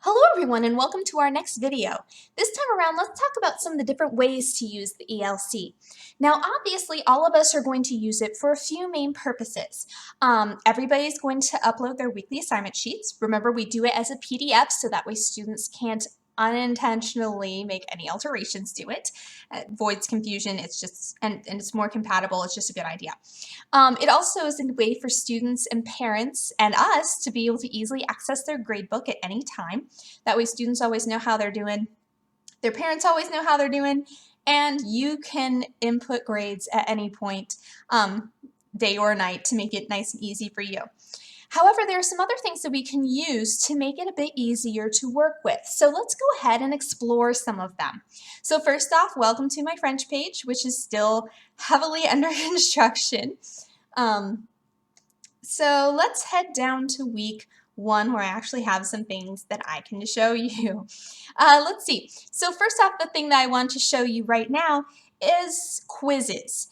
Hello everyone and welcome to our next video. This time around, let's talk about some of the different ways to use the eLC. Now obviously all of us are going to use it for a few main purposes. Everybody's going to upload their weekly assignment sheets. Remember, we do it as a PDF so that way students can't unintentionally make any alterations to it. It avoids confusion. It's just, and it's more compatible. It's just a good idea. It also is a way for students and parents and us to be able to easily access their gradebook at any time. That way students always know how they're doing, their parents always know how they're doing, and you can input grades at any point, day or night, to make it nice and easy for you. However, there are some other things that we can use to make it a bit easier to work with. So let's go ahead and explore some of them. So first off, welcome to my French page, which is still heavily under construction. So let's head down to week 1 where I actually have some things that I can show you. Let's see. So first off, the thing that I want to show you right now is quizzes.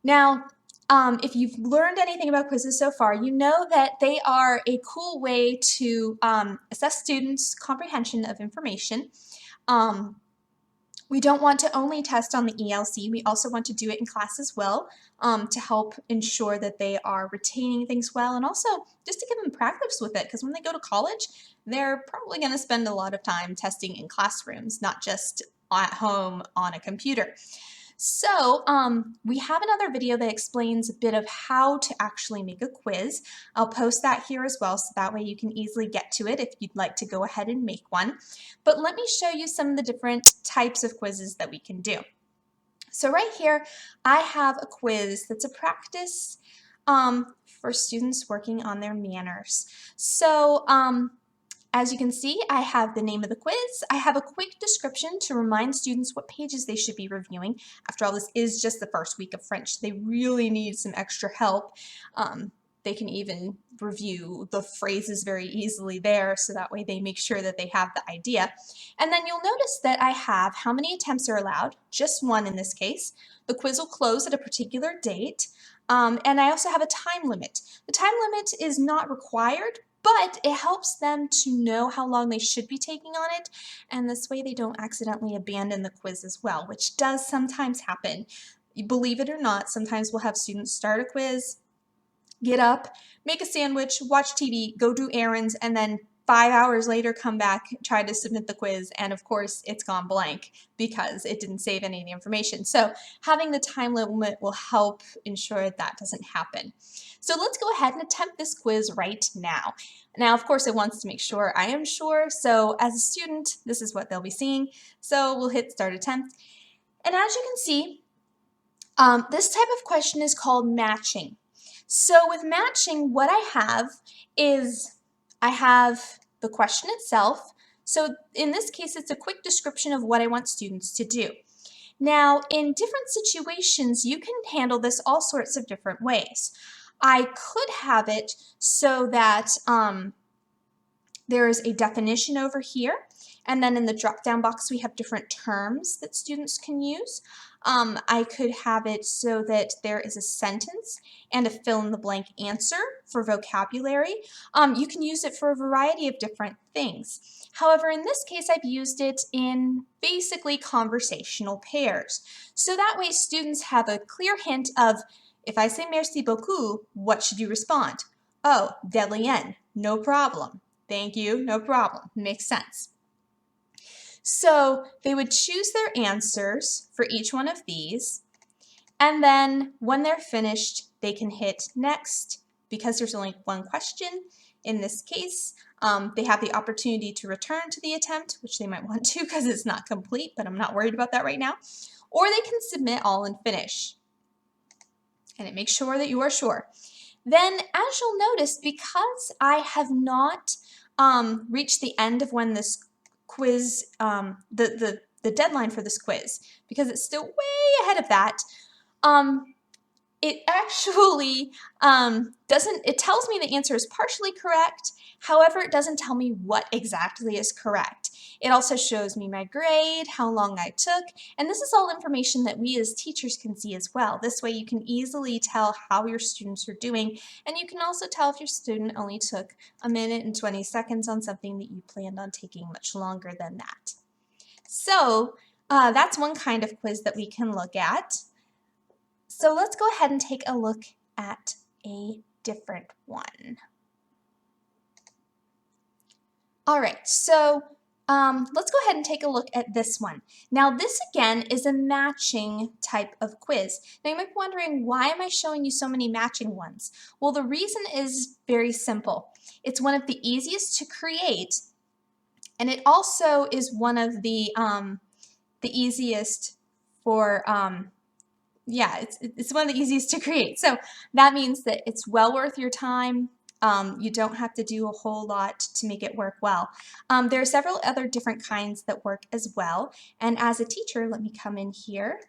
Now, if you've learned anything about quizzes so far, you know that they are a cool way to assess students' comprehension of information. We don't want to only test on the eLC, we also want to do it in class as well to help ensure that they are retaining things well, and also just to give them practice with it, because when they go to college, they're probably going to spend a lot of time testing in classrooms, not just at home on a computer. So we have another video that explains a bit of how to actually make a quiz. I'll post that here as well, so that way you can easily get to it if you'd like to go ahead and make one. But let me show you some of the different types of quizzes that we can do. So right here, I have a quiz that's a practice for students working on their manners. So as you can see, I have the name of the quiz. I have a quick description to remind students what pages they should be reviewing. After all, this is just the first week of French. They really need some extra help. They can even review the phrases very easily there, so that way they make sure that they have the idea. And then you'll notice that I have how many attempts are allowed, just one in this case. The quiz will close at a particular date, and I also have a time limit. The time limit is not required, but it helps them to know how long they should be taking on it, and this way they don't accidentally abandon the quiz as well, which does sometimes happen. You believe it or not, sometimes we'll have students start a quiz, get up, make a sandwich, watch TV, go do errands, and then 5 hours later come back, try to submit the quiz, and of course it's gone blank because it didn't save any of the information. So having the time limit will help ensure that doesn't happen. So let's go ahead and attempt this quiz right now. Now, of course, it wants to make sure I am sure, so as a student, this is what they'll be seeing. So we'll hit start attempt. And as you can see, this type of question is called matching. So with matching, what I have is I have the question itself. So in this case, it's a quick description of what I want students to do. Now, in different situations, you can handle this all sorts of different ways. I could have it so that there is a definition over here, and then in the drop-down box we have different terms that students can use. I could have it so that there is a sentence and a fill-in-the-blank answer for vocabulary. You can use it for a variety of different things. However, in this case, I've used it in basically conversational pairs. So that way students have a clear hint of, if I say merci beaucoup, what should you respond? Oh, de rien, no problem. Thank you, no problem. Makes sense. So they would choose their answers for each one of these, and then when they're finished, they can hit next. Because there's only one question in this case, they have the opportunity to return to the attempt, which they might want to because it's not complete, but I'm not worried about that right now. Or they can submit all and finish. And it makes sure that you are sure. Then, as you'll notice, because I have not reached the end of when this quiz, the deadline for this quiz, because it's still way ahead of that, it actually doesn't, it tells me the answer is partially correct. However, it doesn't tell me what exactly is correct. It also shows me my grade, how long I took, and this is all information that we as teachers can see as well. This way you can easily tell how your students are doing, and you can also tell if your student only took 1 minute and 20 seconds on something that you planned on taking much longer than that. So that's one kind of quiz that we can look at. So let's go ahead and take a look at a different one. All right, so let's go ahead and take a look at this one. Now this again is a matching type of quiz. Now you might be wondering, why am I showing you so many matching ones? Well, the reason is very simple. It's one of the easiest to create, and it also is one of the easiest for yeah, it's one of the easiest to create. So that means that it's well worth your time. You don't have to do a whole lot to make it work well. There are several other different kinds that work as well. And as a teacher, let me come in here.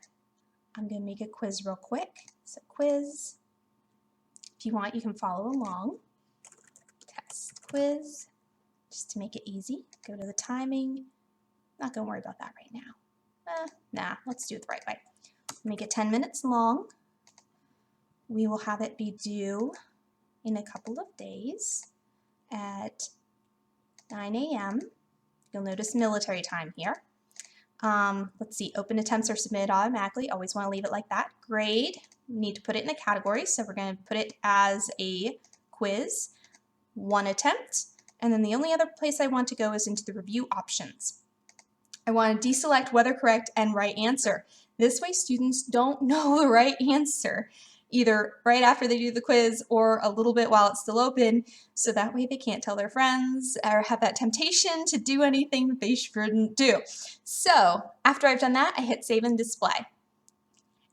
I'm going to make a quiz real quick. So quiz. If you want, you can follow along. Test quiz. Just to make it easy. Go to the timing. Not going to worry about that right now. Nah, let's do it the right way. Make it 10 minutes long. We will have it be due in a couple of days at 9 a.m. You'll notice military time here. Let's see, open attempts are submitted automatically. Always want to leave it like that. Grade, we need to put it in a category, so we're going to put it as a quiz, 1 attempt, and then the only other place I want to go is into the review options. I want to deselect whether correct and right answer. This way students don't know the right answer, either right after they do the quiz or a little bit while it's still open, so that way they can't tell their friends or have that temptation to do anything that they shouldn't do. So after I've done that, I hit save and display.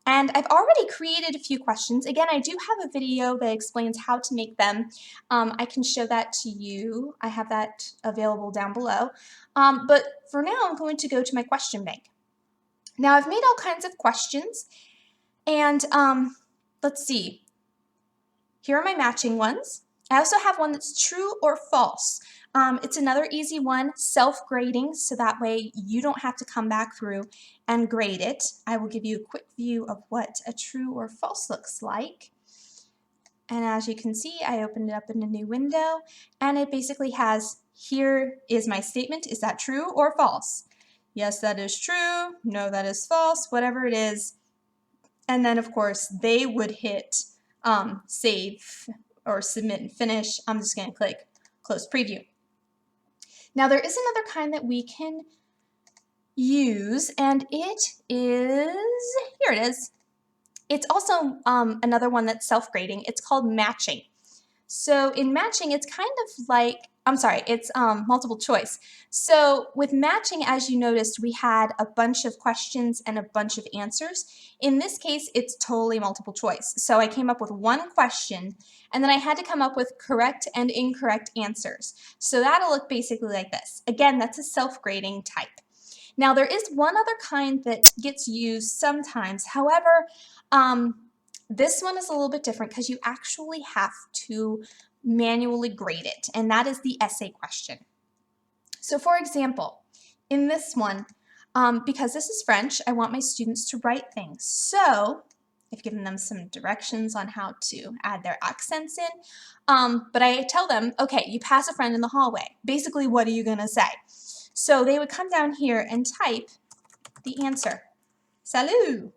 And I've already created a few questions. Again, I do have a video that explains how to make them. I can show that to you. I have that available down below. But for now, I'm going to go to my question bank. Now, I've made all kinds of questions, and let's see. Here are my matching ones. I also have one that's true or false. It's another easy one, self-grading, so that way you don't have to come back through and grade it. I will give you a quick view of what a true or false looks like. And as you can see, I opened it up in a new window, and it basically has, here is my statement. Is that true or false? Yes, that is true. No, that is false, whatever it is. And then, of course, they would hit save or submit and finish. I'm just going to click close preview. Now, there is another kind that we can use, and it is, here it is. It's also another one that's self-grading. It's called matching. So in matching, it's kind of like, I'm sorry, it's multiple choice. So with matching, as you noticed, we had a bunch of questions and a bunch of answers. In this case, it's totally multiple choice. So I came up with one question, and then I had to come up with correct and incorrect answers. So that'll look basically like this. Again, that's a self-grading type. Now there is one other kind that gets used sometimes. However, this one is a little bit different because you actually have to manually grade it, and that is the essay question. So for example, in this one, because this is French, I want my students to write things. So I've given them some directions on how to add their accents in, but I tell them, okay, you pass a friend in the hallway. Basically, what are you going to say? So they would come down here and type the answer. Salut!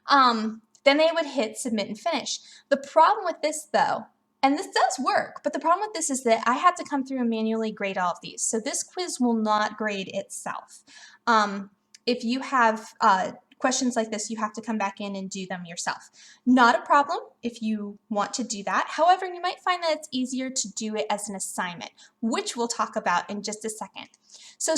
Then they would hit submit and finish. The problem with this though, and this does work, but the problem with this is that I have to come through and manually grade all of these. So this quiz will not grade itself. If you have questions like this, you have to come back in and do them yourself. Not a problem if you want to do that. However, you might find that it's easier to do it as an assignment, which we'll talk about in just a second. So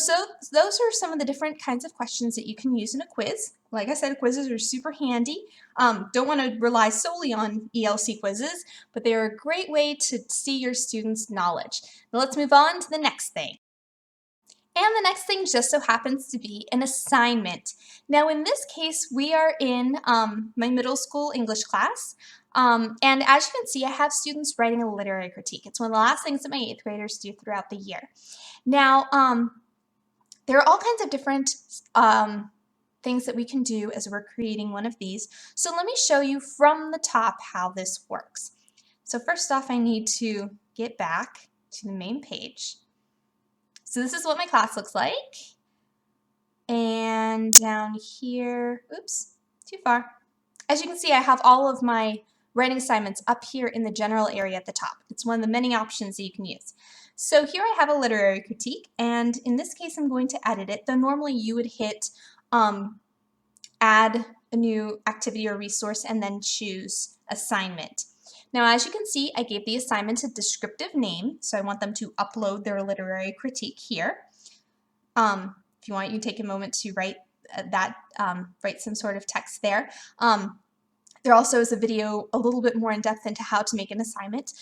those are some of the different kinds of questions that you can use in a quiz. Like I said, quizzes are super handy. Don't want to rely solely on eLC quizzes, but they're a great way to see your students' knowledge. Now let's move on to the next thing. And the next thing just so happens to be an assignment. Now in this case, we are in my middle school English class. And as you can see, I have students writing a literary critique. It's one of the last things that my 8th graders do throughout the year. Now, there are all kinds of different things that we can do as we're creating one of these. So let me show you from the top how this works. So first off, I need to get back to the main page. So this is what my class looks like. And down here, oops, too far. As you can see, I have all of my writing assignments up here in the general area at the top. It's one of the many options that you can use. So here I have a literary critique, and in this case I'm going to edit it, though normally you would hit add a new activity or resource and then choose assignment. Now as you can see, I gave the assignment a descriptive name, so I want them to upload their literary critique here. If you want, you can take a moment to write write some sort of text there. There also is a video a little bit more in depth into how to make an assignment.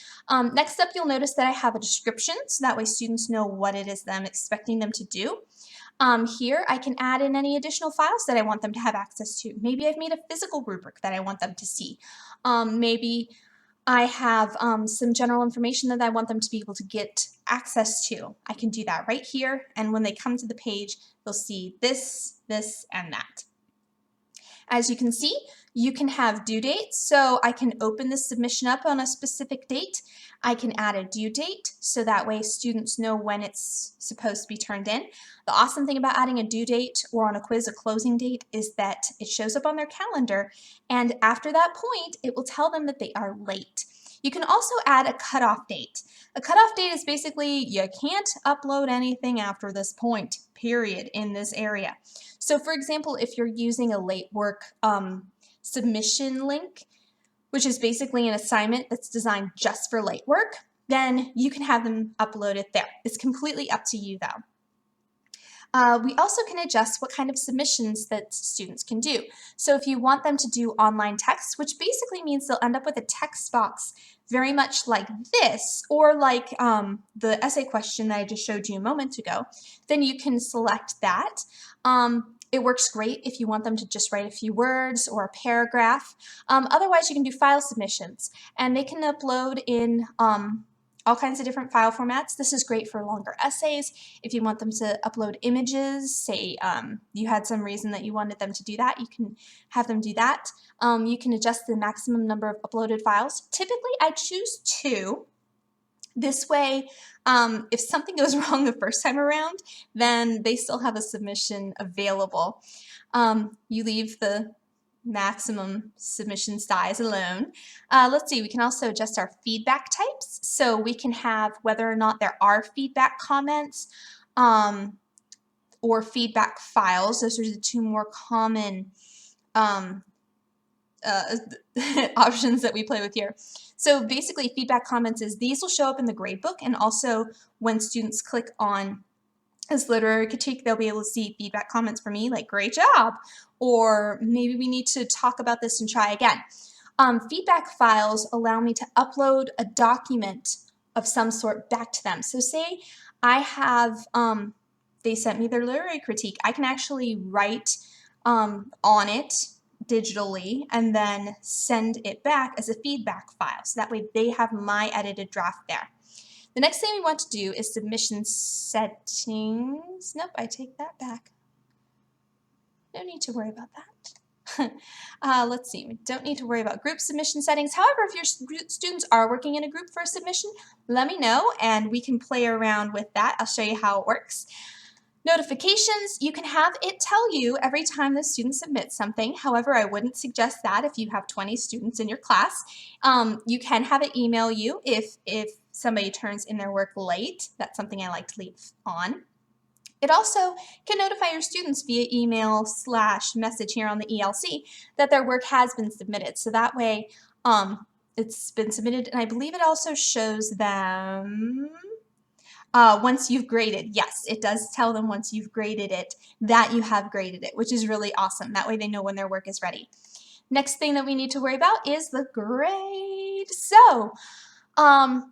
Next up, you'll notice that I have a description, so that way students know what it is that I'm expecting them to do. Here I can add in any additional files that I want them to have access to. Maybe I've made a physical rubric that I want them to see. Maybe I have some general information that I want them to be able to get access to. I can do that right here, and when they come to the page, they'll see this, this, and that. As you can see, you can have due dates, so I can open the submission up on a specific date. I can add a due date, so that way students know when it's supposed to be turned in. The awesome thing about adding a due date or on a quiz a closing date is that it shows up on their calendar, and after that point, it will tell them that they are late. You can also add a cutoff date. A cutoff date is basically you can't upload anything after this point, period, in this area. So for example, if you're using a late work submission link, which is basically an assignment that's designed just for late work, then you can have them upload it there. It's completely up to you though. We also can adjust what kind of submissions that students can do. So if you want them to do online text, which basically means they'll end up with a text box very much like this, or like the essay question that I just showed you a moment ago, then you can select that. It works great if you want them to just write a few words or a paragraph. Otherwise, you can do file submissions, and they can upload in all kinds of different file formats. This is great for longer essays. If you want them to upload images, say you had some reason that you wanted them to do that, you can have them do that. You can adjust the maximum number of uploaded files. Typically, I choose 2. This way, if something goes wrong the first time around, then they still have a submission available. You leave the maximum submission size alone. Let's see, we can also adjust our feedback types. So we can have whether or not there are feedback comments or feedback files. Those are the 2 more common options that we play with here. So basically feedback comments is these will show up in the gradebook, and also when students click on this literary critique, they'll be able to see feedback comments from me like great job, or maybe we need to talk about this and try again. Feedback files allow me to upload a document of some sort back to them. So say I have, they sent me their literary critique, I can actually write on it digitally and then send it back as a feedback file. So that way they have my edited draft there. The next thing we want to do is submission settings. Nope, I take that back. No need to worry about that. Let's see, we don't need to worry about group submission settings. However, if your students are working in a group for a submission, let me know and we can play around with that. I'll show you how it works. Notifications, you can have it tell you every time the student submits something. However, I wouldn't suggest that if you have 20 students in your class. You can have it email you if somebody turns in their work late. That's something I like to leave on. It also can notify your students via email/message here on the eLC that their work has been submitted. So that way it's been submitted, and I believe it also shows them once you've graded. Yes, it does tell them once you've graded it that you have graded it, which is really awesome. That way they know when their work is ready. Next thing that we need to worry about is the grade. So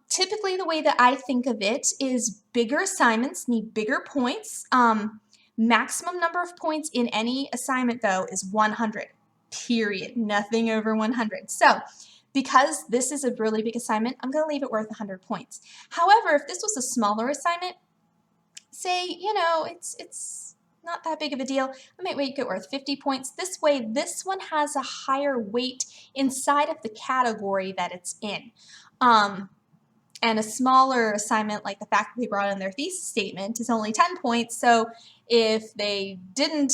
Typically the way that I think of it is bigger assignments need bigger points. Maximum number of points in any assignment though is 100, period, nothing over 100. So because this is a really big assignment, I'm going to leave it worth 100 points. However, if this was a smaller assignment, say, you know, it's not that big of a deal, I might make it worth 50 points. This way, this one has a higher weight inside of the category that it's in. And a smaller assignment like the faculty brought in their thesis statement is only 10 points. So if they didn't,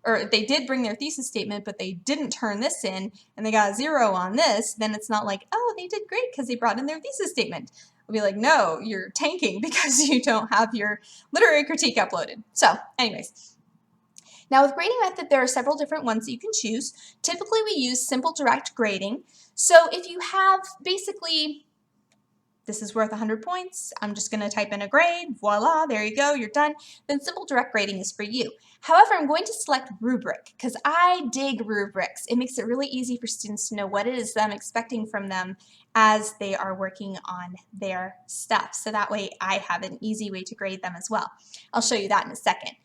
or if they did bring their thesis statement, but they didn't turn this in and they got a 0 on this, then it's not like, oh, they did great because they brought in their thesis statement. We'll be like, no, you're tanking because you don't have your literary critique uploaded. So anyways, now with grading method, there are several different ones that you can choose. Typically we use simple direct grading. So if you have basically, this is worth 100 points, I'm just going to type in a grade, voila, there you go, you're done, then simple direct grading is for you. However, I'm going to select rubric because I dig rubrics. It makes it really easy for students to know what it is that I'm expecting from them as they are working on their stuff. So that way I have an easy way to grade them as well. I'll show you that in a second.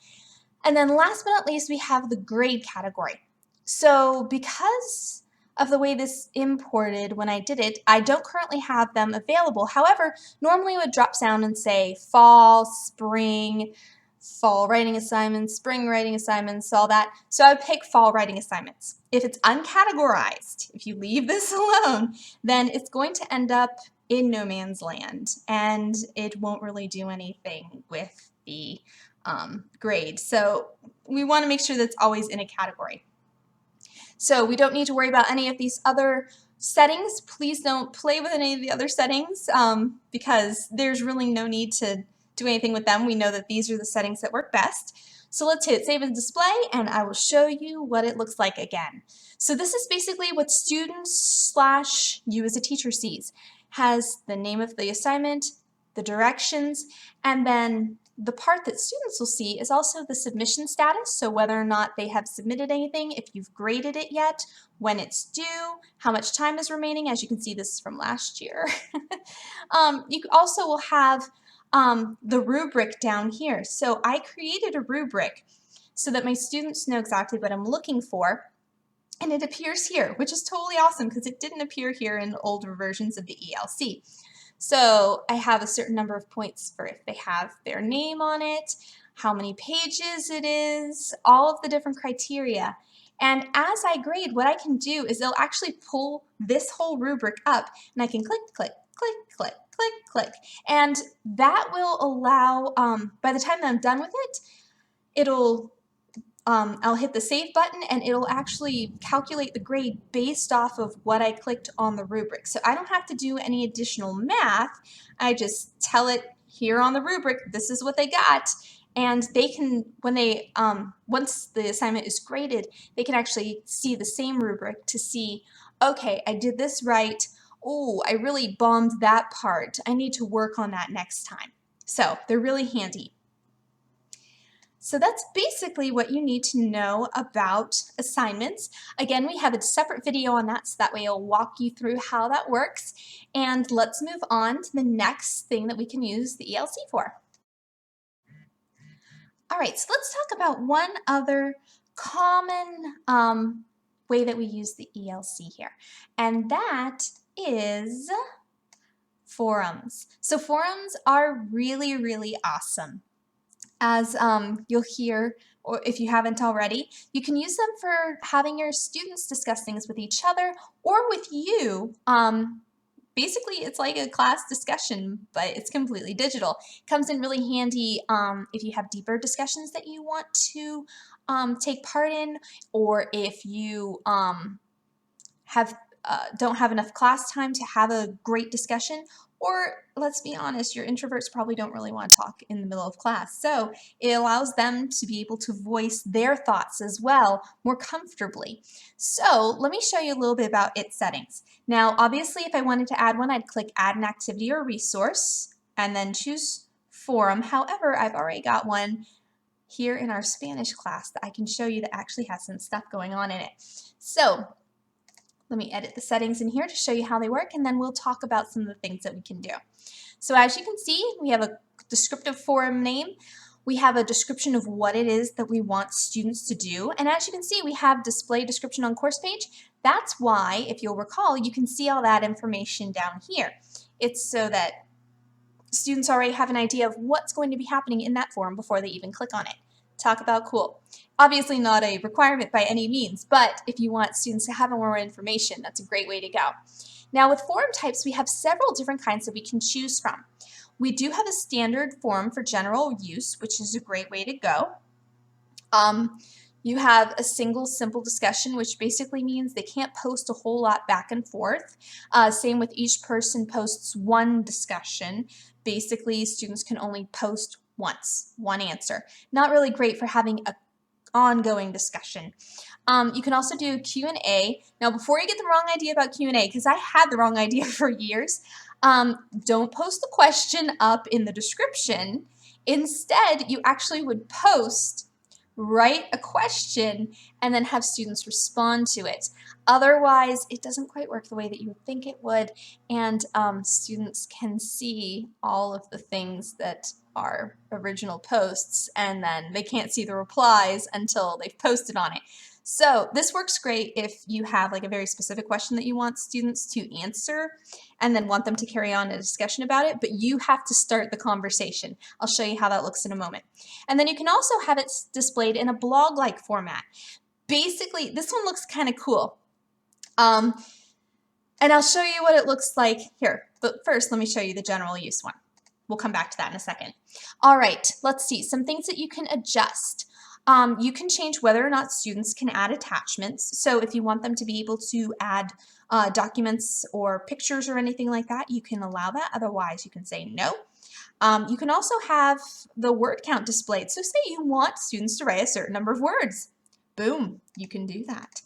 And then last but not least, we have the grade category. So because of the way this imported when I did it, I don't currently have them available. However, normally it would drop down and say fall, spring, fall writing assignments, spring writing assignments, all that. So I would pick fall writing assignments. If it's uncategorized, if you leave this alone, then it's going to end up in no man's land and it won't really do anything with the grade. So we want to make sure that's always in a category. So we don't need to worry about any of these other settings. Please don't play with any of the other settings because there's really no need to do anything with them. We know that these are the settings that work best. So let's hit save and display and I will show you what it looks like again. So this is basically what students / you as a teacher sees. Has the name of the assignment, the directions, and then the part that students will see is also the submission status, so whether or not they have submitted anything, if you've graded it yet, when it's due, how much time is remaining. As you can see, this is from last year. You also will have the rubric down here. So I created a rubric so that my students know exactly what I'm looking for. And it appears here, which is totally awesome because it didn't appear here in older versions of the eLC. So I have a certain number of points for if they have their name on it, how many pages it is, all of the different criteria. And as I grade, what I can do is it'll actually pull this whole rubric up and I can click, click, click, click, click, click. And that will allow, by the time that I'm done with it, I'll hit the save button and it'll actually calculate the grade based off of what I clicked on the rubric. So I don't have to do any additional math. I just tell it here on the rubric, this is what they got. And they can, when they, once the assignment is graded, they can actually see the same rubric to see, okay, I did this right. Oh, I really bombed that part. I need to work on that next time. So they're really handy. So that's basically what you need to know about assignments. Again, we have a separate video on that, so that way I'll walk you through how that works. And let's move on to the next thing that we can use the eLC for. All right, so let's talk about one other common way that we use the eLC here, and that is forums. So forums are really, really awesome. As you'll hear, or if you haven't already, you can use them for having your students discuss things with each other or with you. Basically, it's like a class discussion, but it's completely digital. It comes in really handy if you have deeper discussions that you want to take part in, or if you don't have enough class time to have a great discussion. Or let's be honest, your introverts probably don't really want to talk in the middle of class. So it allows them to be able to voice their thoughts as well more comfortably. So let me show you a little bit about its settings. Now, obviously, if I wanted to add one, I'd click Add an Activity or Resource and then choose Forum. However, I've already got one here in our Spanish class that I can show you that actually has some stuff going on in it. So Let me edit the settings in here to show you how they work, and then we'll talk about some of the things that we can do. So as you can see, we have a descriptive forum name. We have a description of what it is that we want students to do. And as you can see, we have display description on course page. That's why, if you'll recall, you can see all that information down here. It's so that students already have an idea of what's going to be happening in that forum before they even click on it. Talk about cool. Obviously not a requirement by any means, but if you want students to have more information, that's a great way to go. Now with forum types, we have several different kinds that we can choose from. We do have a standard forum for general use, which is a great way to go. You have a single simple discussion, which basically means they can't post a whole lot back and forth. Same with each person posts one discussion. Basically, students can only post once, one answer. Not really great for having an ongoing discussion. You can also do Q&A. Now, before you get the wrong idea about Q&A, because I had the wrong idea for years, don't post the question up in the description. Instead, you actually would write a question, and then have students respond to it. Otherwise, it doesn't quite work the way that you would think it would, and students can see all of the things that are original posts, and then they can't see the replies until they've posted on it. So this works great if you have like a very specific question that you want students to answer and then want them to carry on a discussion about it, but you have to start the conversation. I'll show you how that looks in a moment. And then you can also have it displayed in a blog-like format. Basically, this one looks kind of cool. And I'll show you what it looks like here. But first, let me show you the general use one. We'll come back to that in a second. All right, let's see. Some things that you can adjust. You can change whether or not students can add attachments. So if you want them to be able to add documents or pictures or anything like that, you can allow that. Otherwise, you can say no. You can also have the word count displayed. So say you want students to write a certain number of words. Boom, you can do that.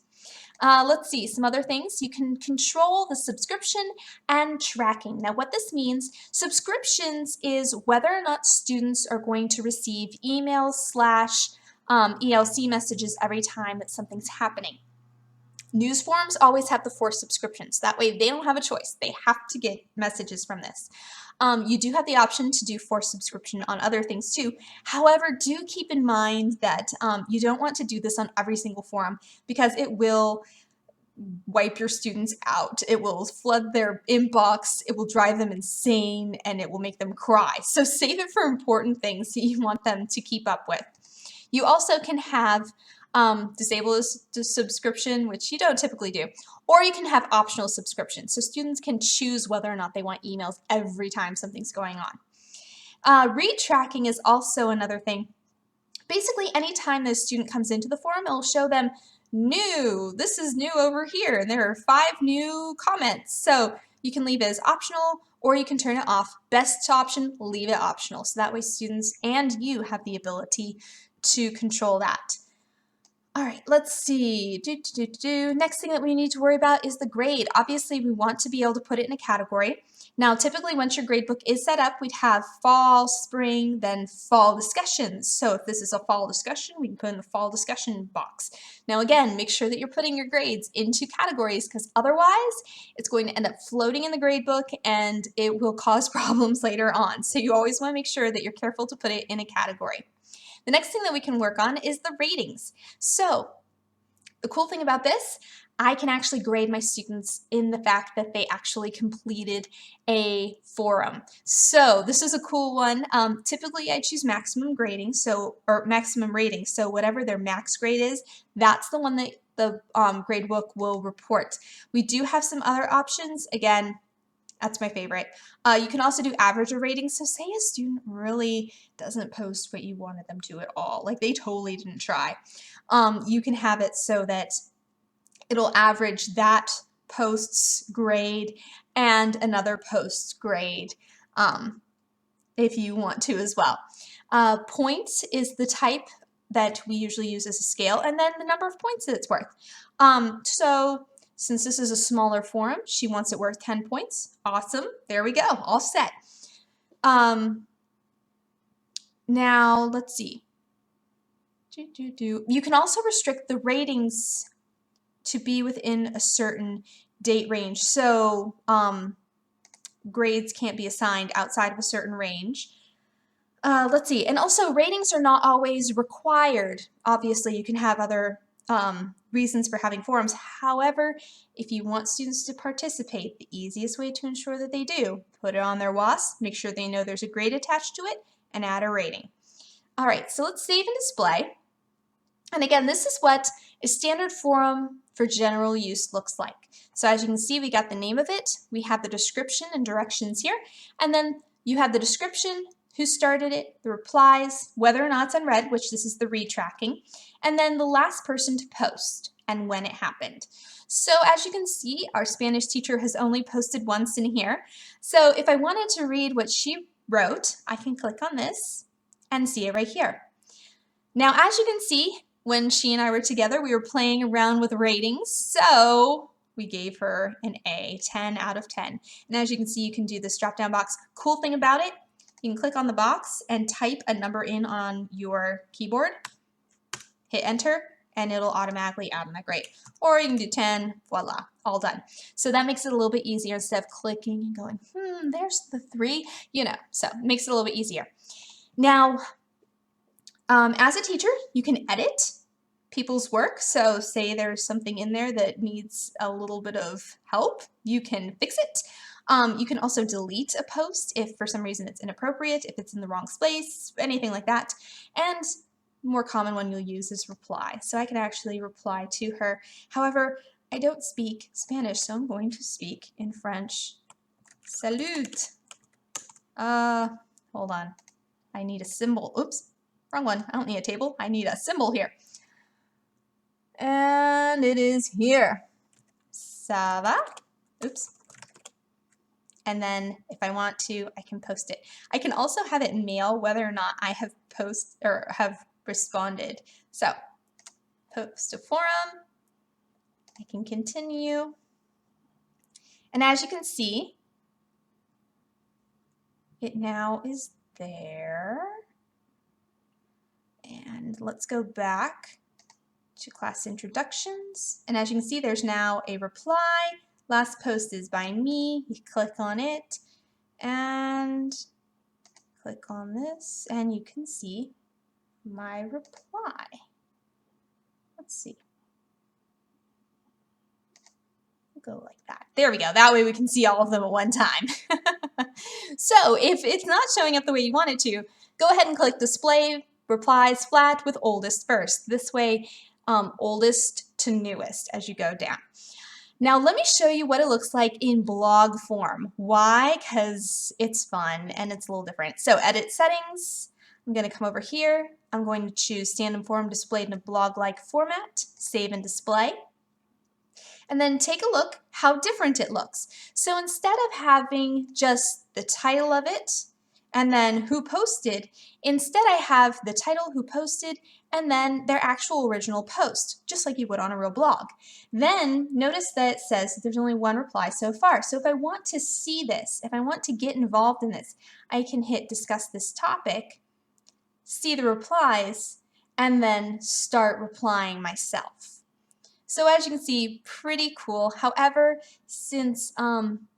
Let's see, some other things. You can control the subscription and tracking. Now what this means, subscriptions is whether or not students are going to receive emails / eLC messages every time that something's happening. News forums always have the forced subscriptions. That way they don't have a choice. They have to get messages from this. You do have the option to do forced subscription on other things too. However, do keep in mind that you don't want to do this on every single forum because it will wipe your students out. It will flood their inbox, it will drive them insane, and it will make them cry. So save it for important things that you want them to keep up with. You also can have disable the subscription, which you don't typically do, or you can have optional subscription. So students can choose whether or not they want emails every time something's going on. Read tracking is also another thing. Basically, anytime the student comes into the forum, it'll show them new. This is new over here, and there are 5 new comments. So you can leave it as optional, or you can turn it off. Best option, leave it optional. So that way students and you have the ability to control that. All right, let's see. Next thing that we need to worry about is the grade. Obviously, we want to be able to put it in a category. Now, typically, once your gradebook is set up, we'd have fall, spring, then fall discussions. So if this is a fall discussion, we can put in the fall discussion box. Now, again, make sure that you're putting your grades into categories because otherwise, it's going to end up floating in the gradebook and it will cause problems later on. So you always want to make sure that you're careful to put it in a category. The next thing that we can work on is the ratings. So the cool thing about this, I can actually grade my students in the fact that they actually completed a forum. So this is a cool one. Typically I choose maximum grading, or maximum rating. So whatever their max grade is, that's the one that the gradebook will report. We do have some other options. Again, that's my favorite. You can also do average or rating. So say a student really doesn't post what you wanted them to at all, like they totally didn't try. You can have it so that it'll average that post's grade and another post's grade if you want to as well. Points is the type that we usually use as a scale, and then the number of points that it's worth. So since this is a smaller forum, she wants it worth 10 points. Awesome. There we go. All set. Now, let's see. You can also restrict the ratings to be within a certain date range. So grades can't be assigned outside of a certain range. Let's see, and also ratings are not always required. Obviously, you can have other reasons for having forums. However, if you want students to participate, the easiest way to ensure that they do, put it on their WAS, make sure they know there's a grade attached to it, and add a rating. All right, so let's save and display. And again, this is what a standard forum for general use looks like. So as you can see, we got the name of it, we have the description and directions here, and then you have the description, who started it, the replies, whether or not it's unread, which this is the read tracking, and then the last person to post and when it happened. So as you can see, our Spanish teacher has only posted once in here. So if I wanted to read what she wrote, I can click on this and see it right here. Now, as you can see, when she and I were together, we were playing around with ratings, so we gave her an A, 10 out of 10. And as you can see, you can do this drop-down box. Cool thing about it, you can click on the box and type a number in on your keyboard, hit enter, and it'll automatically add in that grade. Or you can do 10, voila, all done. So that makes it a little bit easier instead of clicking and going, there's the 3, so it makes it a little bit easier. Now, as a teacher, you can edit people's work. So say there's something in there that needs a little bit of help, you can fix it. You can also delete a post if for some reason it's inappropriate, if it's in the wrong space, anything like that. And more common one you'll use is reply. So I can actually reply to her. However, I don't speak Spanish, so I'm going to speak in French. Salut. Hold on. I need a symbol. Oops, wrong one. I don't need a table. I need a symbol here. And it is here. Ça va? Oops. And then if I want to, I can post it. I can also have it mail whether or not I have have responded. So post a forum, I can continue. And as you can see, it now is there. And let's go back to class introductions. And as you can see, there's now a reply. Last post is by me. You click on it and click on this and you can see my reply. Let's see. We'll go like that. There we go. That way we can see all of them at one time. So if it's not showing up the way you want it to, go ahead and click display replies flat with oldest first. This way, oldest to newest as you go down. Now let me show you what it looks like in blog form. Why? Because it's fun and it's a little different. So edit settings. I'm going to come over here. I'm going to choose stand-in forum displayed in a blog-like format, save and display. And then take a look how different it looks. So instead of having just the title of it and then who posted, instead I have the title, who posted, and then their actual original post, just like you would on a real blog. Then notice that it says that there's only one reply so far. So if I want to see this, if I want to get involved in this, I can hit discuss this topic, see the replies, and then start replying myself. So as you can see, pretty cool. However, since I'm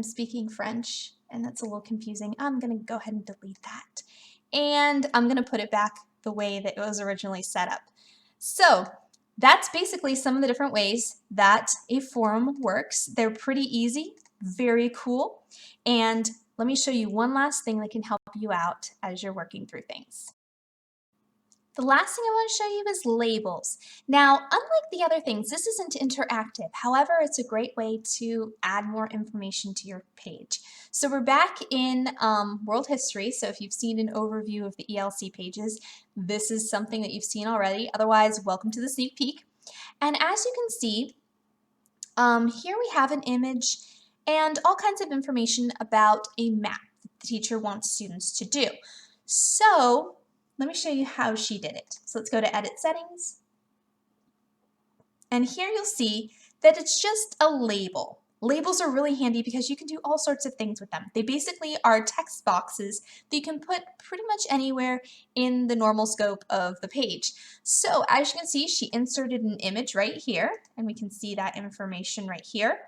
speaking French, and that's a little confusing, I'm going to go ahead and delete that. And I'm going to put it back the way that it was originally set up. So that's basically some of the different ways that a forum works. They're pretty easy, very cool. And let me show you one last thing that can help you out as you're working through things. The last thing I want to show you is labels. Now, unlike the other things, this isn't interactive. However, it's a great way to add more information to your page. So we're back in world history. So if you've seen an overview of the eLC pages, this is something that you've seen already. Otherwise, welcome to the sneak peek. And as you can see, here we have an image and all kinds of information about a map that the teacher wants students to do. So let me show you how she did it. So let's go to Edit Settings. And here you'll see that it's just a label. Labels are really handy because you can do all sorts of things with them. They basically are text boxes that you can put pretty much anywhere in the normal scope of the page. So as you can see, she inserted an image right here, and we can see that information right here.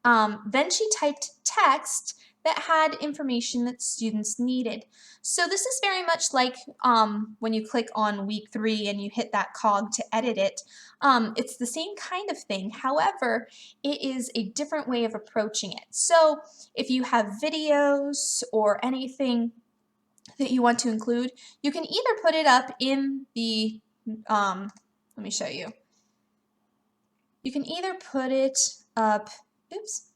Then she typed text that had information that students needed. So this is very much like when you click on week 3 and you hit that cog to edit it. It's the same kind of thing. However, it is a different way of approaching it. So if you have videos or anything that you want to include, you can either put it up in the, let me show you. You can either put it up,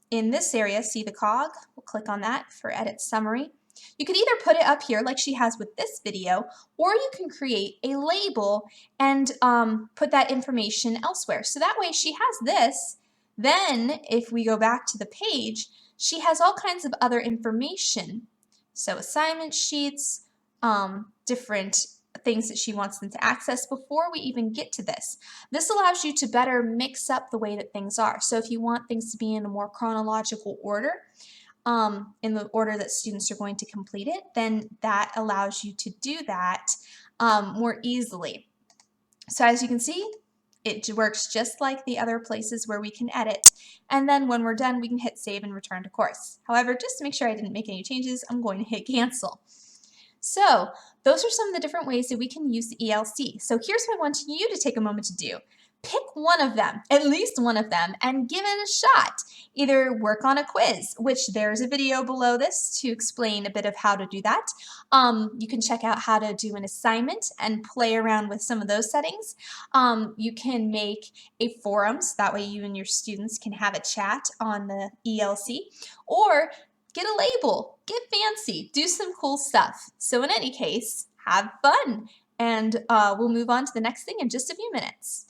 in this area, see the cog? We'll click on that for edit summary. You could either put it up here like she has with this video, or you can create a label and put that information elsewhere. So that way she has this, then if we go back to the page, she has all kinds of other information. So assignment sheets, different things that she wants them to access before we even get to this. This allows you to better mix up the way that things are. So if you want things to be in a more chronological order, in the order that students are going to complete it, then that allows you to do that more easily. So as you can see, it works just like the other places where we can edit. And then when we're done, we can hit save and return to course. However, just to make sure I didn't make any changes, I'm going to hit cancel. So those are some of the different ways that we can use the eLC. So here's what I want you to take a moment to do. Pick one of them, at least one of them, and give it a shot. Either work on a quiz, which there's a video below this to explain a bit of how to do that. You can check out how to do an assignment and play around with some of those settings. You can make a forum, so that way you and your students can have a chat on the eLC, or get a label, get fancy, do some cool stuff. So in any case, have fun, and we'll move on to the next thing in just a few minutes.